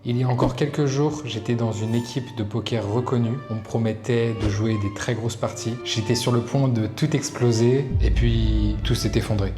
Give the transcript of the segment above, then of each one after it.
Il y a encore quelques jours, j'étais dans une équipe de poker reconnue. On me promettait de jouer des très grosses parties. J'étais sur le point de tout exploser et puis tout s'est effondré.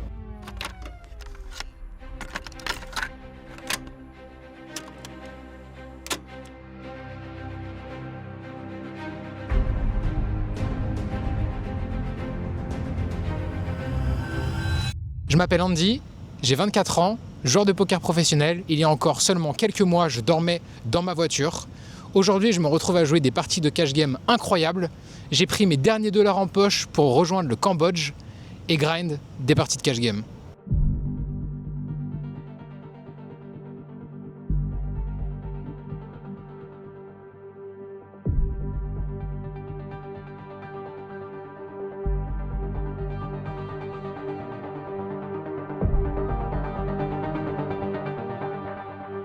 Je m'appelle Andy, j'ai 24 ans, joueur de poker professionnel. Il y a encore seulement quelques mois, je dormais dans ma voiture. Aujourd'hui, je me retrouve à jouer des parties de cash game incroyables. J'ai pris mes derniers dollars en poche pour rejoindre le Cambodge et grind des parties de cash game.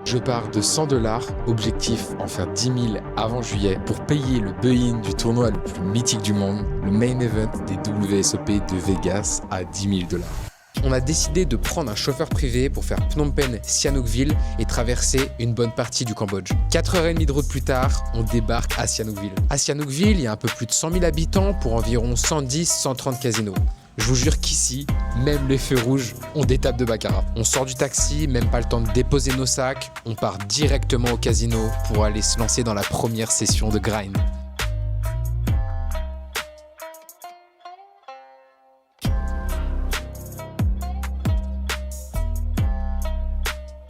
Je pars de 100 $, objectif en faire 10 000 avant juillet pour payer le buy-in du tournoi le plus mythique du monde, le main event des WSOP de Vegas à 10 000 $. On a décidé de prendre un chauffeur privé pour faire Phnom Penh, Sihanoukville et traverser une bonne partie du Cambodge. 4h30 de route plus tard, on débarque à Sihanoukville. À Sihanoukville, il y a un peu plus de 100 000 habitants pour environ 110-130 casinos. Je vous jure qu'ici, même les feux rouges ont des tables de baccarat. On sort du taxi, même pas le temps de déposer nos sacs, on part directement au casino pour aller se lancer dans la première session de grind.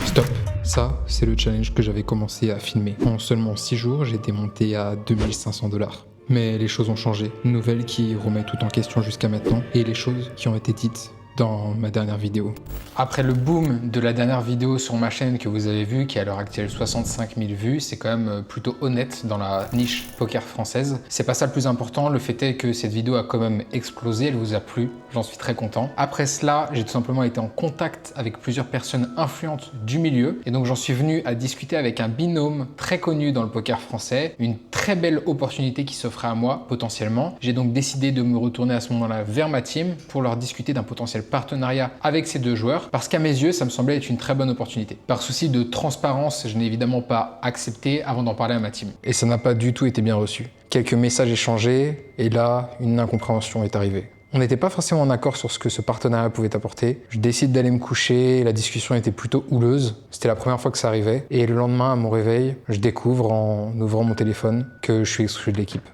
Stop. Ça, c'est le challenge que j'avais commencé à filmer. En seulement 6 jours, j'ai été monté à 2500 $. Mais les choses ont changé. Une nouvelle qui remet tout en question jusqu'à maintenant et les choses qui ont été dites dans ma dernière vidéo. Après le boom de la dernière vidéo sur ma chaîne que vous avez vu, qui est à l'heure actuelle 65 000 vues, c'est quand même plutôt honnête dans la niche poker française. C'est pas ça le plus important, le fait est que cette vidéo a quand même explosé, elle vous a plu, j'en suis très content. Après cela, j'ai tout simplement été en contact avec plusieurs personnes influentes du milieu et donc j'en suis venu à discuter avec un binôme très connu dans le poker français, une très belle opportunité qui s'offrait à moi potentiellement. J'ai donc décidé de me retourner à ce moment-là vers ma team pour leur discuter d'un potentiel partenariat avec ces deux joueurs parce qu'à mes yeux, ça me semblait être une très bonne opportunité. Par souci de transparence, je n'ai évidemment pas accepté avant d'en parler à ma team. Et ça n'a pas du tout été bien reçu. Quelques messages échangés et là, une incompréhension est arrivée. On n'était pas forcément en accord sur ce que ce partenariat pouvait apporter. Je décide d'aller me coucher, la discussion était plutôt houleuse. C'était la première fois que ça arrivait. Et le lendemain, à mon réveil, je découvre en ouvrant mon téléphone que je suis exclu de l'équipe.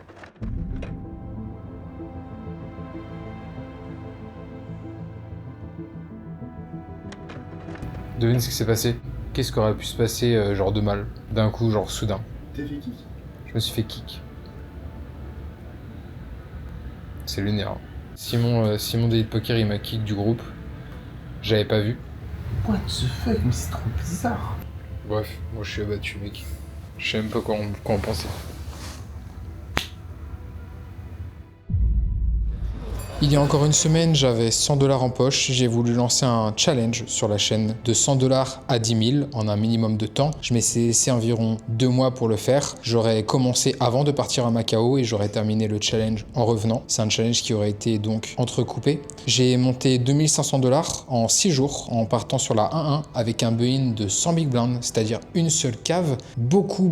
Devine ce qui s'est passé. Qu'est-ce qui aurait pu se passer genre de mal, d'un coup, genre soudain. T'es fait kick? Je me suis fait kick. C'est lunaire. Simon Daily Poker, il m'a kick du groupe. J'avais pas vu. What the fuck? Mais c'est trop bizarre. Bref, moi je suis abattu, mec. Je sais même pas quoi en penser. Il y a encore une semaine, j'avais 100 $ en poche. J'ai voulu lancer un challenge sur la chaîne de 100 $ à 10 000 en un minimum de temps. Je m'étais laissé environ 2 mois pour le faire. J'aurais commencé avant de partir à Macao et j'aurais terminé le challenge en revenant. C'est un challenge qui aurait été donc entrecoupé. J'ai monté 2500 $ en 6 jours en partant sur la 1-1 avec un buy-in de 100 big blinds, c'est-à-dire une seule cave. Beaucoup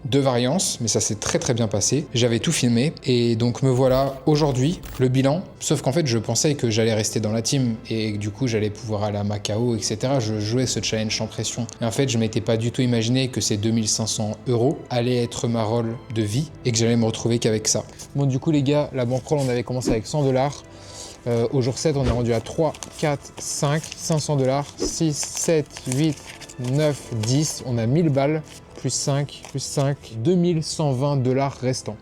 de variances, mais ça s'est très bien passé. J'avais tout filmé et donc me voilà aujourd'hui. Le bilan, sauf qu'en fait je pensais que j'allais rester dans la team et que du coup j'allais pouvoir aller à Macao, etc. Je jouais ce challenge sans pression. Et en fait je m'étais pas du tout imaginé que ces 2500 € allaient être ma rôle de vie et que j'allais me retrouver qu'avec ça. Bon du coup les gars, la bankroll on avait commencé avec 100 $. Au jour 7 on est rendu à 3, 4, 5, 500 $, 6, 7, 8, 9, 10. On a 1000 balles, plus 5, 2120 $ restants.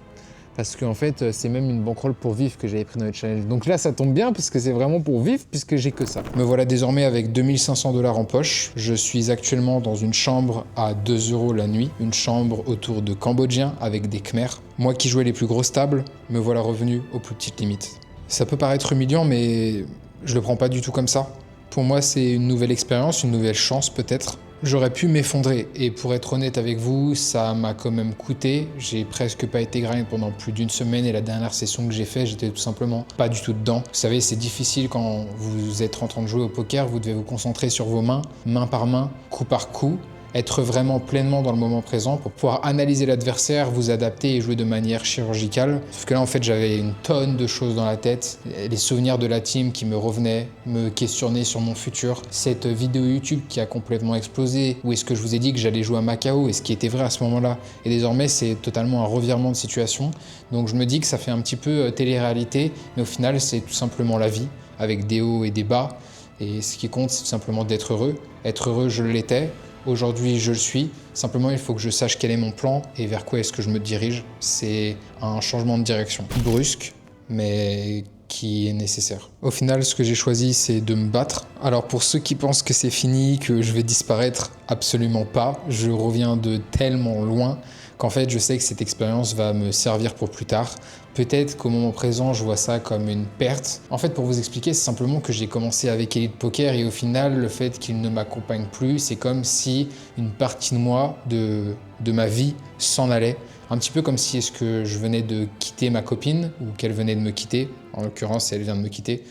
Parce qu'en fait, c'est même une bankroll pour vivre que j'avais pris dans le challenge. Donc là, ça tombe bien parce que c'est vraiment pour vivre puisque j'ai que ça. Me voilà désormais avec 2500 $ en poche. Je suis actuellement dans une chambre à 2 € la nuit. Une chambre autour de Cambodgiens avec des Khmers. Moi qui jouais les plus grosses tables, me voilà revenu aux plus petites limites. Ça peut paraître humiliant, mais je le prends pas du tout comme ça. Pour moi, c'est une nouvelle expérience, une nouvelle chance peut-être. J'aurais pu m'effondrer et pour être honnête avec vous, ça m'a quand même coûté. J'ai presque pas été grind pendant plus d'une semaine et la dernière session que j'ai fait, j'étais tout simplement pas du tout dedans. Vous savez, c'est difficile quand vous êtes en train de jouer au poker, vous devez vous concentrer sur vos mains, main par main, coup par coup, être vraiment pleinement dans le moment présent pour pouvoir analyser l'adversaire, vous adapter et jouer de manière chirurgicale. Sauf que là, en fait, j'avais une tonne de choses dans la tête, les souvenirs de la team qui me revenaient, me questionnaient sur mon futur, cette vidéo YouTube qui a complètement explosé, où est-ce que je vous ai dit que j'allais jouer à Macao, et ce qui était vrai à ce moment-là. Et désormais, c'est totalement un revirement de situation. Donc je me dis que ça fait un petit peu télé-réalité, mais au final, c'est tout simplement la vie, avec des hauts et des bas. Et ce qui compte, c'est tout simplement d'être heureux. Être heureux, je l'étais. Aujourd'hui, je le suis. Simplement, il faut que je sache quel est mon plan et vers quoi est-ce que je me dirige. C'est un changement de direction brusque, mais qui est nécessaire. Au final, ce que j'ai choisi, c'est de me battre. Alors pour ceux qui pensent que c'est fini, que je vais disparaître, absolument pas. Je reviens de tellement loin qu'en fait, je sais que cette expérience va me servir pour plus tard. Peut-être qu'au moment présent, je vois ça comme une perte. En fait, pour vous expliquer, c'est simplement que j'ai commencé avec Elite Poker et au final, le fait qu'il ne m'accompagne plus, c'est comme si une partie de moi, de ma vie, s'en allait. Un petit peu comme si est-ce que je venais de quitter ma copine ou qu'elle venait de me quitter. En l'occurrence, elle vient de me quitter.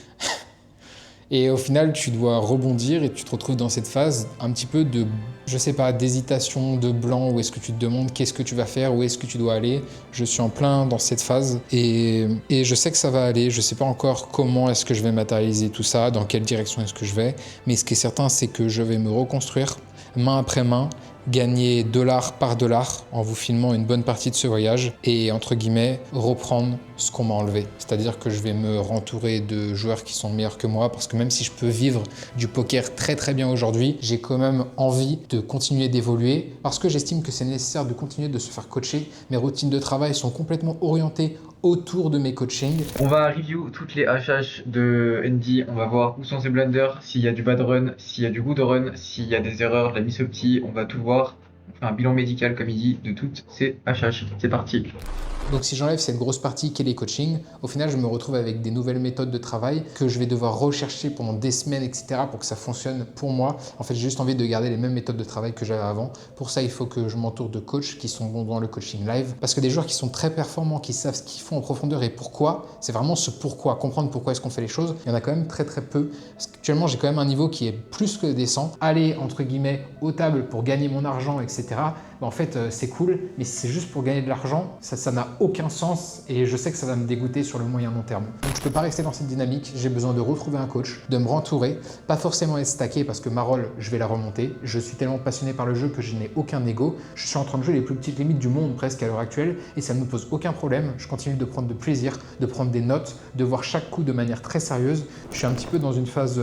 Et au final, tu dois rebondir et tu te retrouves dans cette phase un petit peu de, je sais pas, d'hésitation, de blanc, où est-ce que tu te demandes qu'est-ce que tu vas faire, où est-ce que tu dois aller. Je suis en plein dans cette phase et je sais que ça va aller. Je sais pas encore comment est-ce que je vais matérialiser tout ça, dans quelle direction est-ce que je vais. Mais ce qui est certain, c'est que je vais me reconstruire main après main, gagner dollar par dollar en vous filmant une bonne partie de ce voyage et entre guillemets reprendre ce qu'on m'a enlevé. C'est-à-dire que je vais me rentourer de joueurs qui sont meilleurs que moi parce que même si je peux vivre du poker très très bien aujourd'hui, j'ai quand même envie de continuer d'évoluer parce que j'estime que c'est nécessaire de continuer de se faire coacher. Mes routines de travail sont complètement orientées autour de mes coachings. On va review toutes les HH de Andy, on va voir où sont ses blunders, s'il y a du bad run, s'il y a du good run, s'il y a des erreurs, de la miss opti, on va tout voir. On fait un bilan médical comme il dit de toutes ces HH. C'est parti. Donc si j'enlève cette grosse partie qu'est les coachings, au final je me retrouve avec des nouvelles méthodes de travail que je vais devoir rechercher pendant des semaines, etc. pour que ça fonctionne pour moi. En fait, j'ai juste envie de garder les mêmes méthodes de travail que j'avais avant. Pour ça, il faut que je m'entoure de coachs qui sont bons dans le coaching live. Parce que des joueurs qui sont très performants, qui savent ce qu'ils font en profondeur et pourquoi, c'est vraiment ce pourquoi, comprendre pourquoi est-ce qu'on fait les choses. Il y en a quand même très très peu. Parce qu'actuellement, j'ai quand même un niveau qui est plus que décent. Aller, entre guillemets, aux tables pour gagner mon argent, etc. En fait, c'est cool, mais si c'est juste pour gagner de l'argent, ça n'a aucun sens et je sais que ça va me dégoûter sur le moyen long terme. Donc je peux pas rester dans cette dynamique, j'ai besoin de retrouver un coach, de me rentourer, pas forcément être stacké parce que ma rôle, je vais la remonter. Je suis tellement passionné par le jeu que je n'ai aucun ego. Je suis en train de jouer les plus petites limites du monde presque à l'heure actuelle et ça ne me pose aucun problème. Je continue de prendre de plaisir, de prendre des notes, de voir chaque coup de manière très sérieuse. Je suis un petit peu dans une phase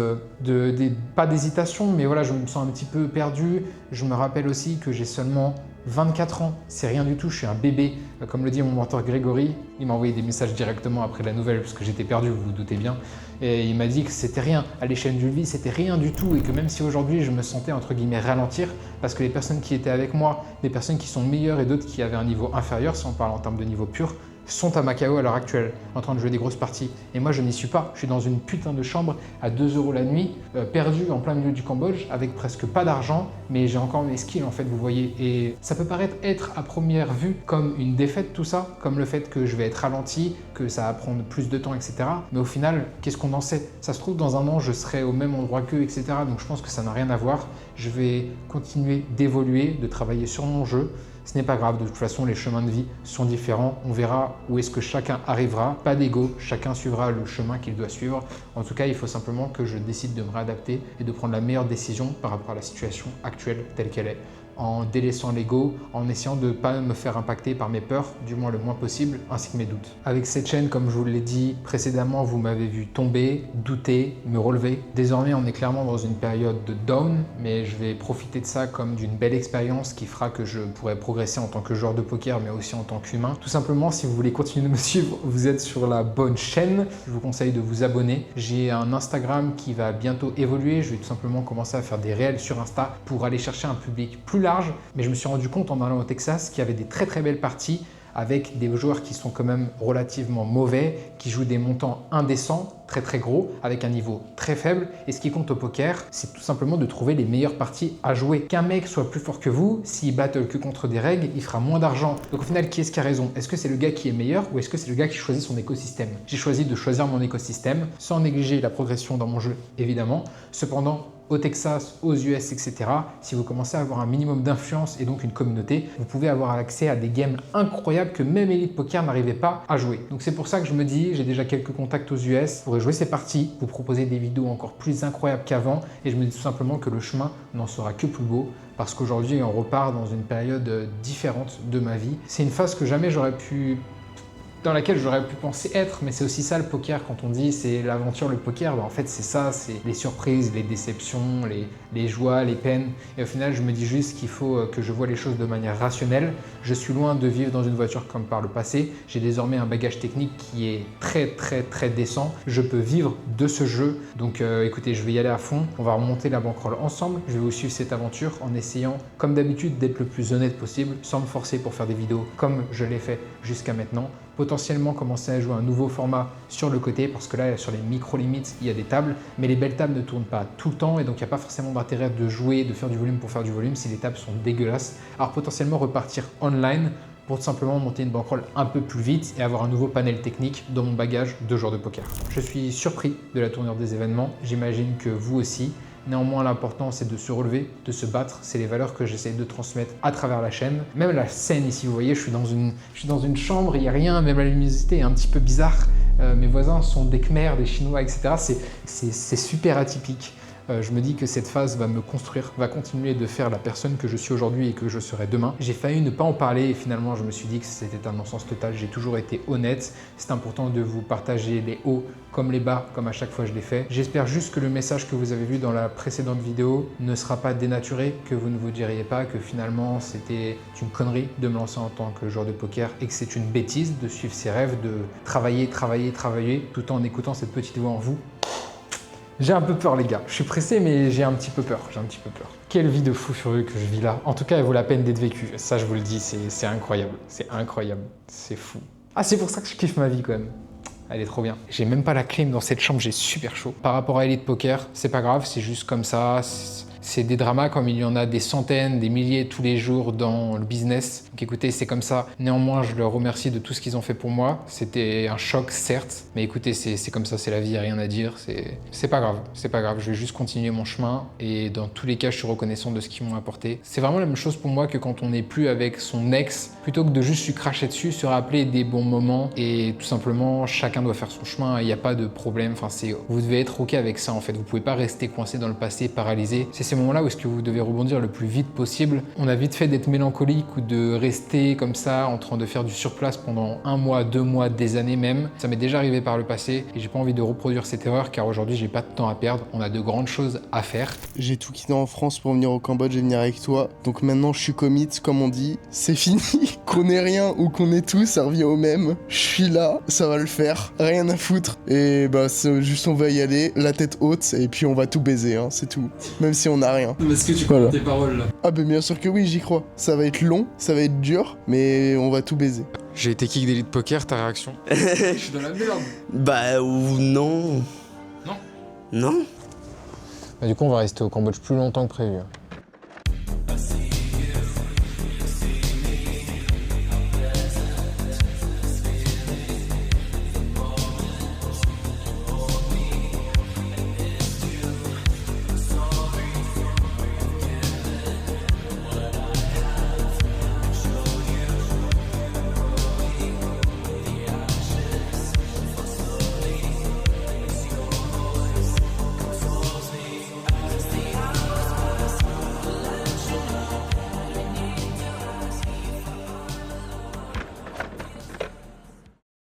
pas d'hésitation, mais voilà, je me sens un petit peu perdu. Je me rappelle aussi que j'ai seulement 24 ans, c'est rien du tout, je suis un bébé. Comme le dit mon mentor Grégory, il m'a envoyé des messages directement après la nouvelle parce que j'étais perdu, vous vous doutez bien. Et il m'a dit que c'était rien, à l'échelle d'une vie, c'était rien du tout et que même si aujourd'hui je me sentais entre guillemets ralentir parce que les personnes qui étaient avec moi, des personnes qui sont meilleures et d'autres qui avaient un niveau inférieur, si on parle en termes de niveau pur, sont à Macao à l'heure actuelle, en train de jouer des grosses parties. Et moi, je n'y suis pas. Je suis dans une putain de chambre à 2 € la nuit, perdu en plein milieu du Cambodge, avec presque pas d'argent, mais j'ai encore mes skills, en fait, vous voyez. Et ça peut paraître être à première vue comme une défaite, tout ça, comme le fait que je vais être ralenti, que ça va prendre plus de temps, etc. Mais au final, qu'est-ce qu'on en sait? Ça se trouve, dans un an, je serai au même endroit qu'eux, etc. Donc je pense que ça n'a rien à voir. Je vais continuer d'évoluer, de travailler sur mon jeu. Ce n'est pas grave, de toute façon, les chemins de vie sont différents. On verra où est-ce que chacun arrivera. Pas d'ego, chacun suivra le chemin qu'il doit suivre. En tout cas, il faut simplement que je décide de me réadapter et de prendre la meilleure décision par rapport à la situation actuelle telle qu'elle est, en délaissant l'ego, en essayant de ne pas me faire impacter par mes peurs, du moins le moins possible, ainsi que mes doutes. Avec cette chaîne, comme je vous l'ai dit précédemment, vous m'avez vu tomber, douter, me relever. Désormais, on est clairement dans une période de down, mais je vais profiter de ça comme d'une belle expérience qui fera que je pourrai progresser en tant que joueur de poker, mais aussi en tant qu'humain. Tout simplement, si vous voulez continuer de me suivre, vous êtes sur la bonne chaîne. Je vous conseille de vous abonner. J'ai un Instagram qui va bientôt évoluer. Je vais tout simplement commencer à faire des réels sur Insta pour aller chercher un public plus large, mais je me suis rendu compte en allant au Texas qu'il y avait des très très belles parties avec des joueurs qui sont quand même relativement mauvais, qui jouent des montants indécents, très très gros, avec un niveau très faible. Et ce qui compte au poker, c'est tout simplement de trouver les meilleures parties à jouer. Qu'un mec soit plus fort que vous, s'il battle que contre des règles, il fera moins d'argent. Donc au final, qui est-ce qui a raison? Est-ce que c'est le gars qui est meilleur ou est-ce que c'est le gars qui choisit son écosystème? J'ai choisi de choisir mon écosystème, sans négliger la progression dans mon jeu, évidemment. Cependant, au Texas, aux US, etc. Si vous commencez à avoir un minimum d'influence et donc une communauté, vous pouvez avoir accès à des games incroyables que même Elite Poker n'arrivait pas à jouer. Donc c'est pour ça que je me dis, j'ai déjà quelques contacts aux US, je pourrais jouer ces parties, vous proposer des vidéos encore plus incroyables qu'avant et je me dis tout simplement que le chemin n'en sera que plus beau parce qu'aujourd'hui on repart dans une période différente de ma vie. C'est une phase que jamais dans laquelle j'aurais pu penser être, mais c'est aussi ça le poker. Quand on dit c'est l'aventure, le poker, en fait c'est ça, c'est les surprises, les déceptions, les joies, les peines. Et au final, je me dis juste qu'il faut que je vois les choses de manière rationnelle. Je suis loin de vivre dans une voiture comme par le passé. J'ai désormais un bagage technique qui est très décent. Je peux vivre de ce jeu. Donc écoutez, je vais y aller à fond. On va remonter la bankroll ensemble. Je vais vous suivre cette aventure en essayant, comme d'habitude, d'être le plus honnête possible, sans me forcer pour faire des vidéos comme je l'ai fait jusqu'à maintenant. Potentiellement commencer à jouer un nouveau format sur le côté parce que là sur les micro-limites il y a des tables mais les belles tables ne tournent pas tout le temps et donc il n'y a pas forcément d'intérêt de jouer, de faire du volume pour faire du volume si les tables sont dégueulasses. Alors potentiellement repartir online pour tout simplement monter une bankroll un peu plus vite et avoir un nouveau panel technique dans mon bagage de joueur de poker. Je suis surpris de la tournure des événements, j'imagine que vous aussi. Néanmoins, l'important, c'est de se relever, de se battre. C'est les valeurs que j'essaie de transmettre à travers la chaîne. Même la scène ici, vous voyez, je suis dans une chambre, il n'y a rien, même la luminosité est un petit peu bizarre. Mes voisins sont des Khmers, des Chinois, etc. C'est super atypique. Je me dis que cette phase va me construire, va continuer de faire la personne que je suis aujourd'hui et que je serai demain. J'ai failli ne pas en parler et finalement je me suis dit que c'était un non-sens total. J'ai toujours été honnête. C'est important de vous partager les hauts comme les bas, comme à chaque fois je l'ai fait. J'espère juste que le message que vous avez vu dans la précédente vidéo ne sera pas dénaturé, que vous ne vous diriez pas que finalement c'était une connerie de me lancer en tant que joueur de poker et que c'est une bêtise de suivre ses rêves, de travailler tout en écoutant cette petite voix en vous. J'ai un peu peur les gars, je suis pressé mais j'ai un petit peu peur, Quelle vie de fou furieux que je vis là. En tout cas, elle vaut la peine d'être vécue. Ça, je vous le dis, c'est incroyable. C'est fou. Ah, c'est pour ça que je kiffe ma vie quand même. Elle est trop bien. J'ai même pas la clim dans cette chambre, j'ai super chaud. Par rapport à Elite Poker, c'est pas grave, c'est juste comme ça. C'est des dramas comme il y en a des centaines, des milliers tous les jours dans le business. Donc écoutez, c'est comme ça. Néanmoins, je leur remercie de tout ce qu'ils ont fait pour moi. C'était un choc, certes. Mais écoutez, c'est comme ça, c'est la vie, il n'y a rien à dire. C'est pas grave, Je vais juste continuer mon chemin. Et dans tous les cas, je suis reconnaissant de ce qu'ils m'ont apporté. C'est vraiment la même chose pour moi que quand on n'est plus avec son ex. Plutôt que de juste lui cracher dessus, se rappeler des bons moments. Et tout simplement, chacun doit faire son chemin. Il n'y a pas de problème. Enfin, vous devez être OK avec ça en fait. Vous pouvez pas rester coincé dans le passé, paralysé. C'est ces moments-là où est-ce que vous devez rebondir le plus vite possible. On a vite fait d'être mélancolique ou de rester comme ça en train de faire du surplace pendant 1 mois, 2 mois, des années même. Ça m'est déjà arrivé par le passé et j'ai pas envie de reproduire cette erreur car aujourd'hui j'ai pas de temps à perdre. On a de grandes choses à faire. J'ai tout quitté en France pour venir au Cambodge et venir avec toi. Donc maintenant je suis commit, comme on dit. C'est fini. Qu'on ait rien ou qu'on ait tout, ça revient au même. Je suis là, ça va le faire. Rien à foutre. Et bah c'est juste on va y aller, la tête haute et puis on va tout baiser, hein, c'est tout. Même si on n'a rien. Est-ce que tu crois tes paroles là? Ah bah bien sûr que oui, j'y crois. Ça va être long, ça va être dur, mais on va tout baiser. J'ai été kick d'Elite Poker, ta réaction? Je suis dans la merde. Bah ou non. Non. Non. Bah, du coup, on va rester au Cambodge plus longtemps que prévu.